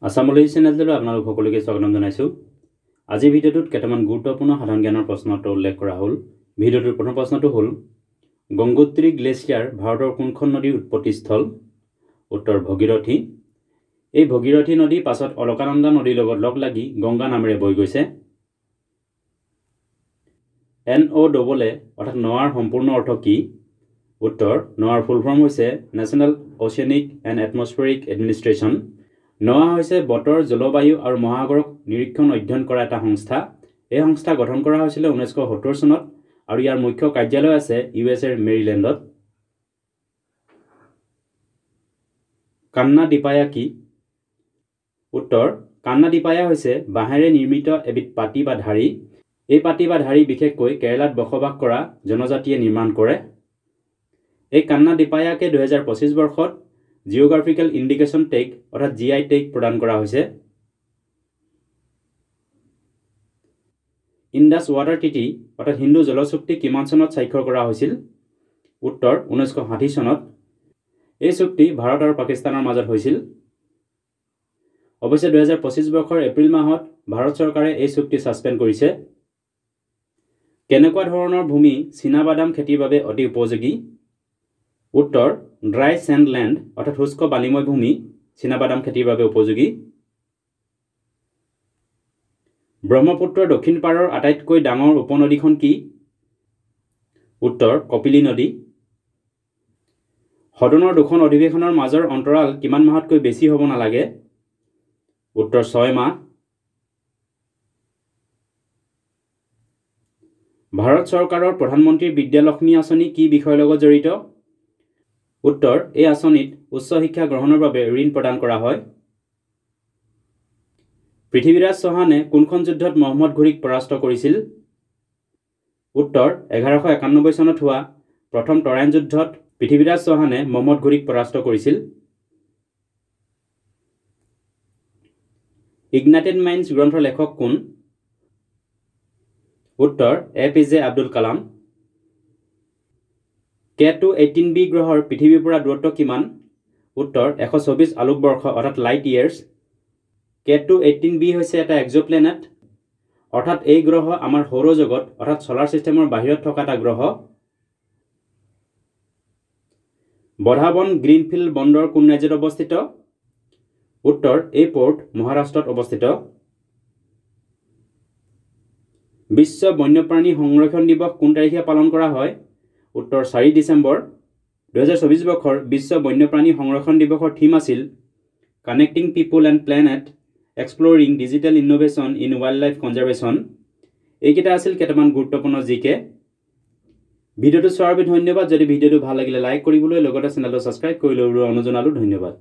আসামলৈ চেনেললৈ আপোনালোক সকলোকে স্বাগতম জনাইছো। আজি ভিডিওটোত কেইটামান গুৰুত্বপূৰ্ণ সাধাৰণ জ্ঞানৰ প্ৰশ্ন উত্তৰ উল্লেখ কৰা হ'ল। ভিডিওটোৰ প্ৰথম প্ৰশ্নটো হ'ল গংগোত্ৰী গ্লেচিয়াৰ ভাৰতৰ কোনখন নদীৰ উৎপত্তিস্থল? উত্তৰ ভগীৰথী। এই ভগীৰথী নদী পাছত অলকানন্দা নদীৰ লগত লগ লাগি গংগা নামেৰে বৈ গৈছে। NOAA অৰ্থাৎ নৱাৰ সম্পূৰ্ণ অৰ্থ কি? উত্তৰ নৱাৰ ফুল ফৰ্ম হৈছে নেশ্যনেল অচিয়ানিক এণ্ড এটমস্ফেৰিক এডমিনিষ্ট্ৰেশ্যন। NOAA হৈছে বতৰ, জলবায়ু আৰু মহাসাগৰক নিৰীক্ষণ অধ্যয়ন কৰা এটা সংস্থা। এই সংস্থা গঠন কৰা হৈছিল 1970 চনত আৰু ইয়াৰ মুখ্য কাৰ্যালয় আছে USA মেৰিলেণ্ডত। কান্না দিপায়া কি? উত্তৰ কান্না দিপায়া হৈছে বাঁহেৰে নিৰ্মিত এবিধ পাতি বা ধাৰী। এই পাতি বা ধাৰী বিশেষকৈ কেৰালাত বসবাস কৰা জনজাতিয়ে নিৰ্মাণ কৰে। এই কান্না দিপায়াকে 2025 বৰ্ষত জিঅ'গ্ৰাফিকেল ইণ্ডিকেশ্যন টেগ অৰ্থাৎ GI টেগ প্ৰদান কৰা হৈছে। ইণ্ডাছ ৱাটাৰ ট্ৰিটি অৰ্থাৎ হিন্দু জল চুক্তি কিমান চনত স্বাক্ষৰ কৰা হৈছিল? উত্তৰ 1960 চনত। এই চুক্তি ভাৰত আৰু পাকিস্তানৰ মাজত হৈছিল। অৱশ্যে 2025 বৰ্ষৰ এপ্ৰিল মাহত ভাৰত চৰকাৰে এই চুক্তি ছাছপেণ্ড কৰিছে। কেনেকুৱা ধৰণৰ ভূমি চীনাবাদাম খেতিৰ বাবে অতি উপযোগী? উত্তৰ ড্ৰাই চেণ্ড লেণ্ড অৰ্থাৎ শুষ্ক বালিময় ভূমি চীনাবাদাম খেতিৰ বাবে উপযোগী। ব্ৰহ্মপুত্ৰৰ দক্ষিণ পাৰৰ আটাইতকৈ ডাঙৰ উপনদীখন কি? উত্তৰ কপিলী নদী। সদনৰ দুখন অধিৱেশনৰ মাজৰ অন্তৰাল কিমান মাহতকৈ বেছি হ'ব নালাগে? উত্তৰ 6 মাহ। ভাৰত চৰকাৰৰ প্ৰধানমন্ত্ৰী বিদ্যালক্ষ্মী আঁচনি কি বিষয়ৰ লগত জড়িত? উত্তৰ এই আঁচনিত উচ্চ শিক্ষা গ্ৰহণৰ বাবে ঋণ প্ৰদান কৰা হয়। পৃথ্বীৰাজ চৌহানে কোনখন যুদ্ধত মহম্মদ ঘুৰিক পৰাস্ত কৰিছিল? উত্তৰ 1191 চনত হোৱা প্ৰথম তৰাইন যুদ্ধত পৃথ্বীৰাজ চৌহানে মহম্মদ ঘুৰিক পৰাস্ত কৰিছিল। ইগনাইটেড মাইণ্ডছ গ্ৰন্থৰ লেখক কোন? উত্তৰ APJ আব্দুল কালাম। K2-18b গ্ৰহৰ পৃথিৱীৰ পৰা দূৰত্ব কিমান? উত্তৰ 124 আলোকবৰ্ষ অৰ্থাৎ লাইট ইয়াৰ্ছ। K2-18b হৈছে এটা এক্সোপ্লেনেট অৰ্থাৎ এই গ্ৰহ আমাৰ সৌৰজগত অৰ্থাৎ সোলাৰ চিষ্টেমৰ বাহিৰত থকা এটা গ্ৰহ। বধাবন গ্ৰীণফিল্ড বন্দৰ কোন ৰাজ্যত অৱস্থিত? উত্তৰ এই পোৰ্ট মহাৰাষ্ট্ৰত অৱস্থিত। বিশ্ব বন্যপ্ৰাণী সংৰক্ষণ দিৱস কোন তাৰিখে পালন কৰা হয়? উত্তৰ 4 ডিচেম্বৰ। 2024 বৰ্ষৰ বিশ্ব বন্যপ্ৰাণী সংৰক্ষণ দিৱসৰ থিম আছিল connecting people and planet exploring digital innovation in wildlife conservation. এইকেইটা আছিল কেইটামান গুৰুত্বপূৰ্ণ জিকে। ভিডিঅ'টো চোৱাৰ বাবে ধন্যবাদ। যদি ভিডিঅ'টো ভাল লাগিলে লাইক কৰিবলৈ লগতে চেনেলটো ছাবস্ক্ৰাইব কৰি ল'বলৈ অনুৰোধ জনালোঁ। ধন্যবাদ।